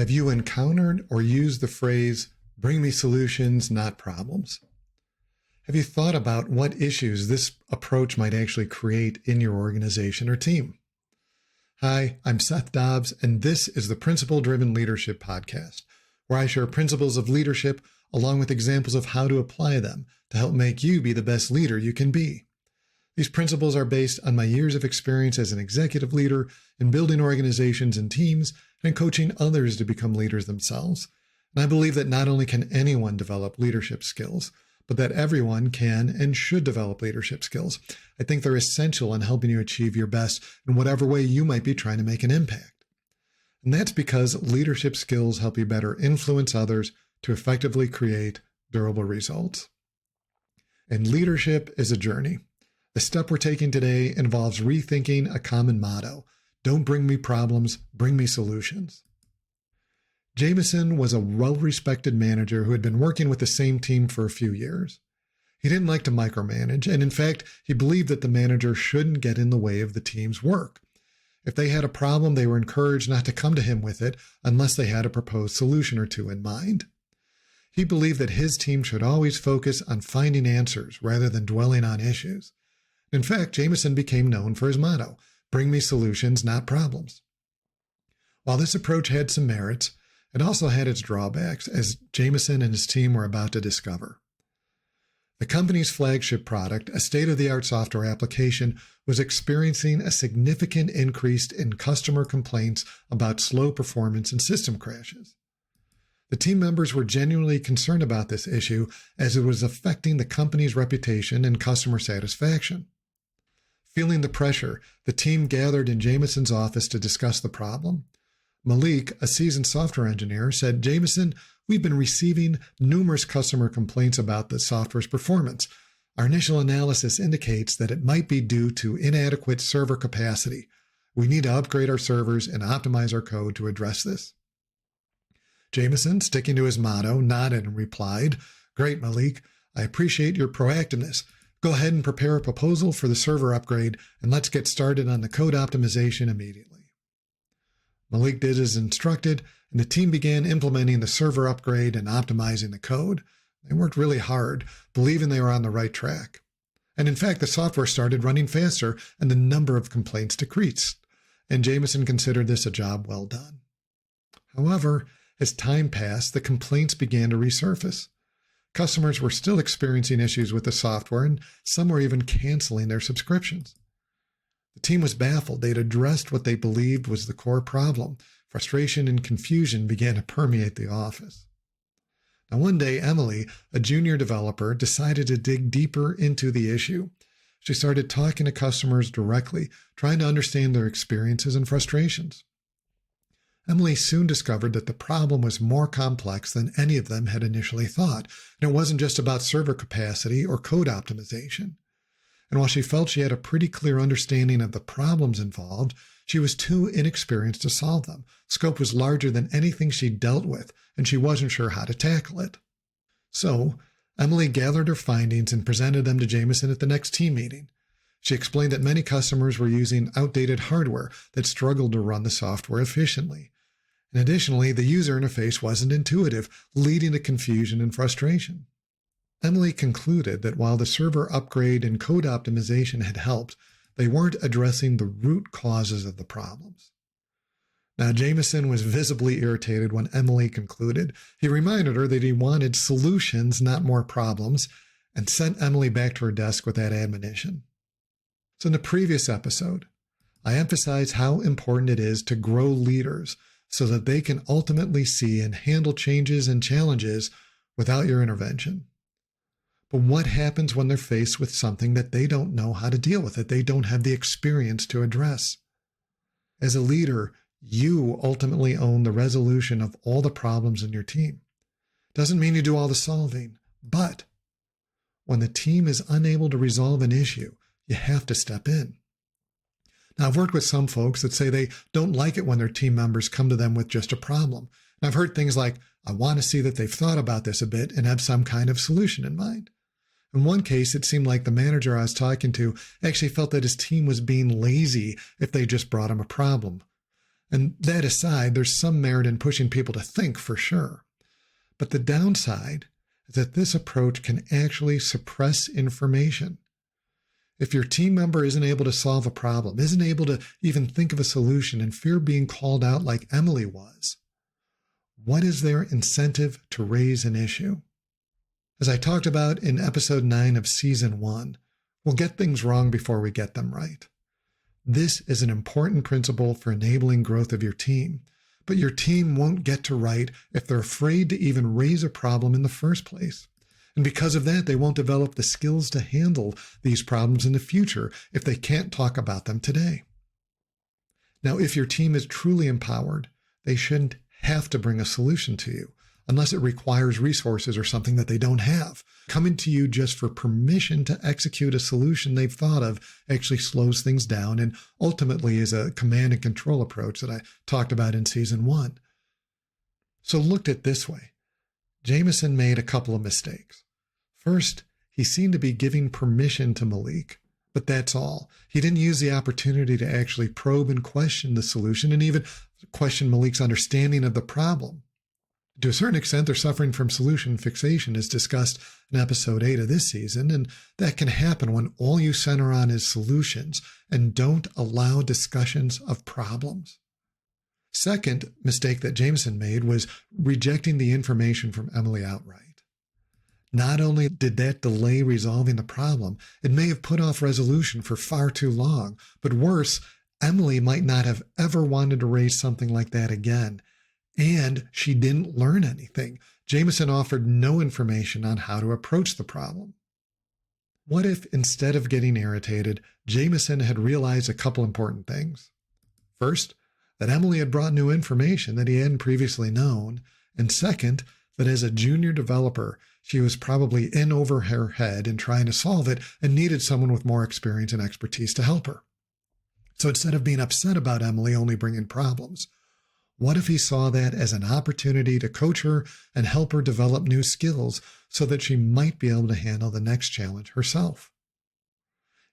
Have you encountered or used the phrase, bring me solutions, not problems? Have you thought about what issues this approach might actually create in your organization or team? Hi, I'm Seth Dobbs, and this is the Principle Driven Leadership Podcast, where I share principles of leadership along with examples of how to apply them to help make you be the best leader you can be. These principles are based on my years of experience as an executive leader in building organizations and teams and coaching others to become leaders themselves. And I believe that not only can anyone develop leadership skills, but that everyone can and should develop leadership skills. I think they're essential in helping you achieve your best in whatever way you might be trying to make an impact. And that's because leadership skills help you better influence others to effectively create durable results. And leadership is a journey. The step we're taking today involves rethinking a common motto: don't bring me problems, bring me solutions. Jameson was a well-respected manager who had been working with the same team for a few years. He didn't like to micromanage, and in fact, he believed that the manager shouldn't get in the way of the team's work. If they had a problem, they were encouraged not to come to him with it unless they had a proposed solution or two in mind. He believed that his team should always focus on finding answers rather than dwelling on issues. In fact, Jameson became known for his motto, bring me solutions, not problems. While this approach had some merits, it also had its drawbacks, as Jameson and his team were about to discover. The company's flagship product, a state-of-the-art software application, was experiencing a significant increase in customer complaints about slow performance and system crashes. The team members were genuinely concerned about this issue as it was affecting the company's reputation and customer satisfaction. Feeling the pressure, the team gathered in Jameson's office to discuss the problem. Malik, a seasoned software engineer, said, "Jameson, we've been receiving numerous customer complaints about the software's performance. Our initial analysis indicates that it might be due to inadequate server capacity. We need to upgrade our servers and optimize our code to address this." Jameson, sticking to his motto, nodded and replied, "Great, Malik. I appreciate your proactiveness. Go ahead and prepare a proposal for the server upgrade, and let's get started on the code optimization immediately." Malik did as instructed, and the team began implementing the server upgrade and optimizing the code. They worked really hard, believing they were on the right track. And in fact, the software started running faster, and the number of complaints decreased. And Jameson considered this a job well done. However, as time passed, the complaints began to resurface. Customers were still experiencing issues with the software, and some were even canceling their subscriptions. The team was baffled. They'd addressed what they believed was the core problem. Frustration and confusion began to permeate the office. Now, one day, Emily, a junior developer, decided to dig deeper into the issue. She started talking to customers directly, trying to understand their experiences and frustrations. Emily soon discovered that the problem was more complex than any of them had initially thought, and it wasn't just about server capacity or code optimization. And while she felt she had a pretty clear understanding of the problems involved, she was too inexperienced to solve them. Scope was larger than anything she'd dealt with, and she wasn't sure how to tackle it. So, Emily gathered her findings and presented them to Jameson at the next team meeting. She explained that many customers were using outdated hardware that struggled to run the software efficiently. And additionally, the user interface wasn't intuitive, leading to confusion and frustration. Emily concluded that while the server upgrade and code optimization had helped, they weren't addressing the root causes of the problems. Now, Jameson was visibly irritated when Emily concluded. He reminded her that he wanted solutions, not more problems, and sent Emily back to her desk with that admonition. So in the previous episode, I emphasized how important it is to grow leaders so that they can ultimately see and handle changes and challenges without your intervention. But what happens when they're faced with something that they don't know how to deal with, that they don't have the experience to address? As a leader, you ultimately own the resolution of all the problems in your team. Doesn't mean you do all the solving, but when the team is unable to resolve an issue, you have to step in. Now, I've worked with some folks that say they don't like it when their team members come to them with just a problem. And I've heard things like, I want to see that they've thought about this a bit and have some kind of solution in mind. In one case, it seemed like the manager I was talking to actually felt that his team was being lazy if they just brought him a problem. And that aside, there's some merit in pushing people to think for sure. But the downside is that this approach can actually suppress information. If your team member isn't able to solve a problem, isn't able to even think of a solution, and fear being called out like Emily was, what is their incentive to raise an issue? As I talked about in episode 9 of season 1, we'll get things wrong before we get them right. This is an important principle for enabling growth of your team, but your team won't get to right if they're afraid to even raise a problem in the first place. And because of that, they won't develop the skills to handle these problems in the future if they can't talk about them today. Now, if your team is truly empowered, they shouldn't have to bring a solution to you unless it requires resources or something that they don't have. Coming to you just for permission to execute a solution they've thought of actually slows things down and ultimately is a command and control approach that I talked about in season 1. So looked at this way, Jameson made a couple of mistakes. First, he seemed to be giving permission to Malik, but that's all. He didn't use the opportunity to actually probe and question the solution and even question Malik's understanding of the problem. To a certain extent, they're suffering from solution fixation, as discussed in episode 8 of this season, and that can happen when all you center on is solutions and don't allow discussions of problems. Second mistake that Jameson made was rejecting the information from Emily outright. Not only did that delay resolving the problem, it may have put off resolution for far too long, but worse, Emily might not have ever wanted to raise something like that again. And she didn't learn anything. Jameson offered no information on how to approach the problem. What if, instead of getting irritated, Jameson had realized a couple important things? First, that Emily had brought new information that he hadn't previously known. And second, that as a junior developer, she was probably in over her head in trying to solve it and needed someone with more experience and expertise to help her. So instead of being upset about Emily only bringing problems, what if he saw that as an opportunity to coach her and help her develop new skills so that she might be able to handle the next challenge herself?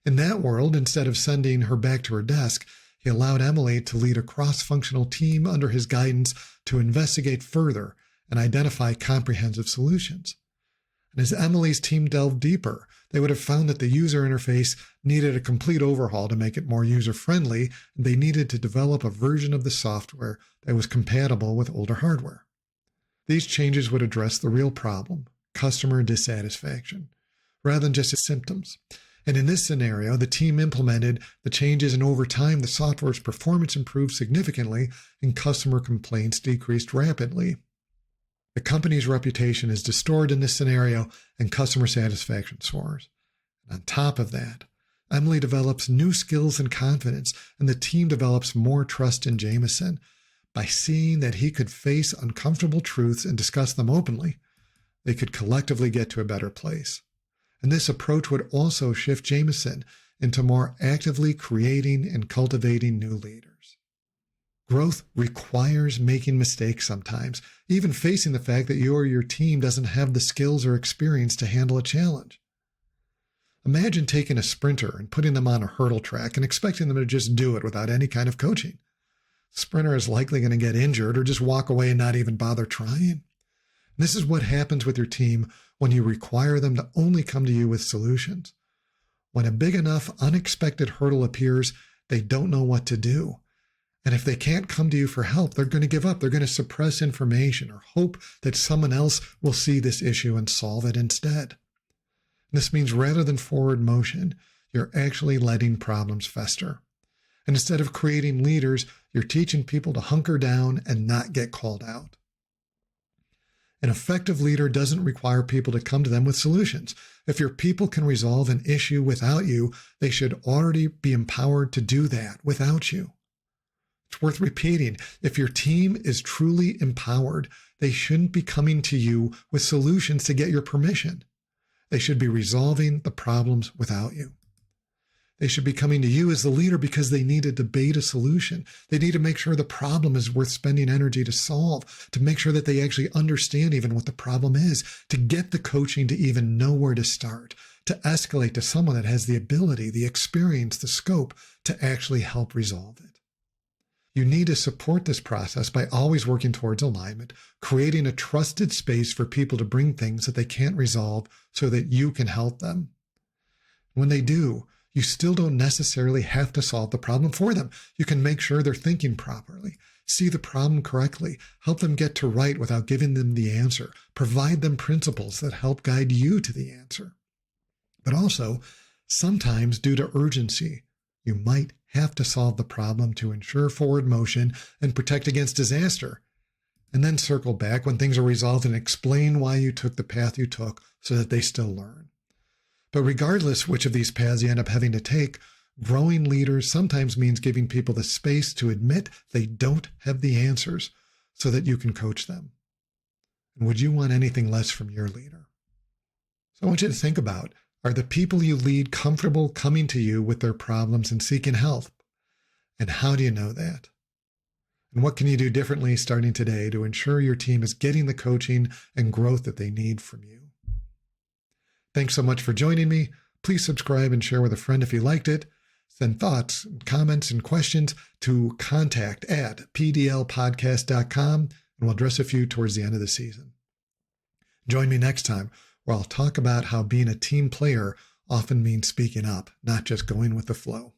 In that world, instead of sending her back to her desk, he allowed Emily to lead a cross-functional team under his guidance to investigate further and identify comprehensive solutions. And as Emily's team delved deeper, they would have found that the user interface needed a complete overhaul to make it more user-friendly, and they needed to develop a version of the software that was compatible with older hardware. These changes would address the real problem, customer dissatisfaction, rather than just its symptoms. And in this scenario, the team implemented the changes, and over time, the software's performance improved significantly and customer complaints decreased rapidly. The company's reputation is distorted in this scenario, and customer satisfaction soars. And on top of that, Emily develops new skills and confidence, and the team develops more trust in Jameson. By seeing that he could face uncomfortable truths and discuss them openly, they could collectively get to a better place. And this approach would also shift Jameson into more actively creating and cultivating new leaders. Growth requires making mistakes sometimes, even facing the fact that you or your team doesn't have the skills or experience to handle a challenge. Imagine taking a sprinter and putting them on a hurdle track and expecting them to just do it without any kind of coaching. The sprinter is likely going to get injured or just walk away and not even bother trying. And this is what happens with your team when you require them to only come to you with solutions. When a big enough unexpected hurdle appears, they don't know what to do. And if they can't come to you for help, they're going to give up. They're going to suppress information or hope that someone else will see this issue and solve it instead. This means rather than forward motion, you're actually letting problems fester. And instead of creating leaders, you're teaching people to hunker down and not get called out. An effective leader doesn't require people to come to them with solutions. If your people can resolve an issue without you, they should already be empowered to do that without you. It's worth repeating. If your team is truly empowered, they shouldn't be coming to you with solutions to get your permission. They should be resolving the problems without you. They should be coming to you as the leader because they need to debate a solution. They need to make sure the problem is worth spending energy to solve, to make sure that they actually understand even what the problem is, to get the coaching to even know where to start, to escalate to someone that has the ability, the experience, the scope to actually help resolve it. You need to support this process by always working towards alignment, creating a trusted space for people to bring things that they can't resolve so that you can help them. When they do, you still don't necessarily have to solve the problem for them. You can make sure they're thinking properly, see the problem correctly, help them get to right without giving them the answer, provide them principles that help guide you to the answer. But also, sometimes due to urgency, you might have to solve the problem to ensure forward motion and protect against disaster, and then circle back when things are resolved and explain why you took the path you took so that they still learn. But regardless which of these paths you end up having to take, growing leaders sometimes means giving people the space to admit they don't have the answers so that you can coach them. And would you want anything less from your leader? So I want you to think about, are the people you lead comfortable coming to you with their problems and seeking help? And how do you know that? And what can you do differently starting today to ensure your team is getting the coaching and growth that they need from you? Thanks so much for joining me. Please subscribe and share with a friend if you liked it. Send thoughts, comments, and questions to contact@pdlpodcast.com, and we'll address a few towards the end of the season. Join me next time, where I'll talk about how being a team player often means speaking up, not just going with the flow.